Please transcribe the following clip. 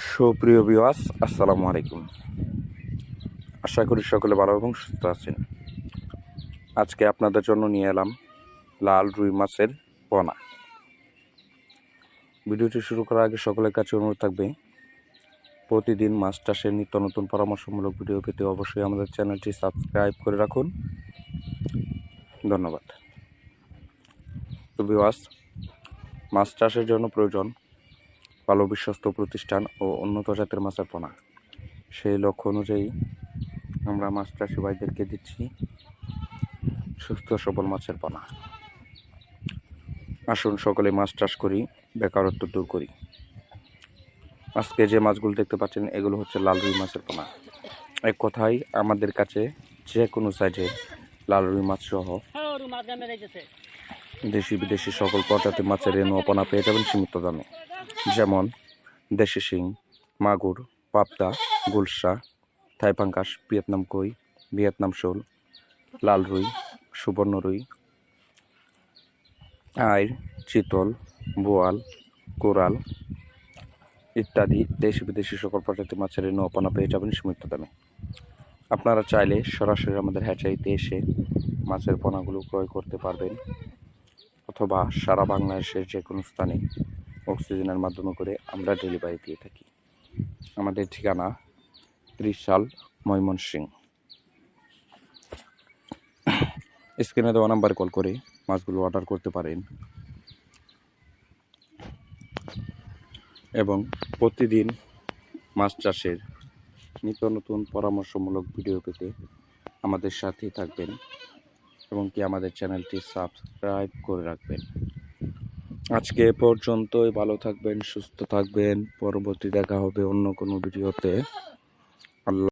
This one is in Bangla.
সুপ্রিয় ভিউয়ার্স, আসসালামু আলাইকুম। আশা করি সকলে ভালো এবং সুস্থ আছেন। আজকে আপনাদের জন্য নিয়ে এলাম লাল রুই মাছের পোনা। ভিডিওটি শুরু করার আগে সকলের কাছে অনুরোধ থাকবে, প্রতিদিন মাছ চাষের নিত্য নতুন পরামর্শমূলক ভিডিও পেতে অবশ্যই আমাদের চ্যানেলটি সাবস্ক্রাইব করে রাখুন। ধন্যবাদ। তো ভিউয়ার্স, মাছ চাষের জন্য প্রয়োজন ভালো বিশ্বস্ত প্রতিষ্ঠান ও উন্নত জাতের মাছের পোনা। সেই লক্ষ্য অনুযায়ী আমরা মাছ চাষি ভাইদেরকে দিচ্ছি সুস্থ সবল মাছের পোনা। আসুন সকলে মাছ চাষ করি, বেকারত্ব দূর করি। আজকে যে মাছগুলো দেখতে পাচ্ছেন এগুলো হচ্ছে লাল রুই মাছের পোনা। এক কথায় আমাদের কাছে যে কোনো সাইজের লাল রুই মাছ সহ দেশি বিদেশি সকল প্রজাতির মাছের রেণু ও পোনা পেয়ে যাবেন সীমিত দামে। যেমন দেশি শিং, মাগুর, পাবদা, গুলশা, থাই পাঙ্গাস, ভিয়েতনাম কই, ভিয়েতনাম শোল, লাল রুই, সুবর্ণ রুই, আইর, চিতল, বোয়াল, কোরাল ইত্যাদি দেশি বিদেশি সকল প্রজাতির মাছের রেণু ও পোনা পেয়ে যাবেন সীমিত দামে। আপনারা চাইলে সরাসরি আমাদের হ্যাচারিতে এসে মাছের পোনাগুলো ক্রয় করতে পারবেন, অথবা সারা বাংলাদেশের যে কোনো স্থানে অক্সিজেনের মাধ্যমে করে আমরা ডেলিভারি দিয়ে থাকি। আমাদের ঠিকানা ত্রিশাল, ময়মনসিংহ। স্ক্রিনে দেওয়া নাম্বারে কল করে মাছগুলো অর্ডার করতে পারেন এবং প্রতিদিন মাছ চাষের নিত্য নতুন পরামর্শমূলক ভিডিও পেতে আমাদের সাথেই থাকবেন এবং কি আমাদের চ্যানেলটি সাবস্ক্রাইব করে রাখবেন। আজকে এ পর্যন্তই। ভালো থাকবেন, সুস্থ থাকবেন। পরবর্তী দেখা হবে অন্য কোনো ভিডিওতে। আল্লাহ।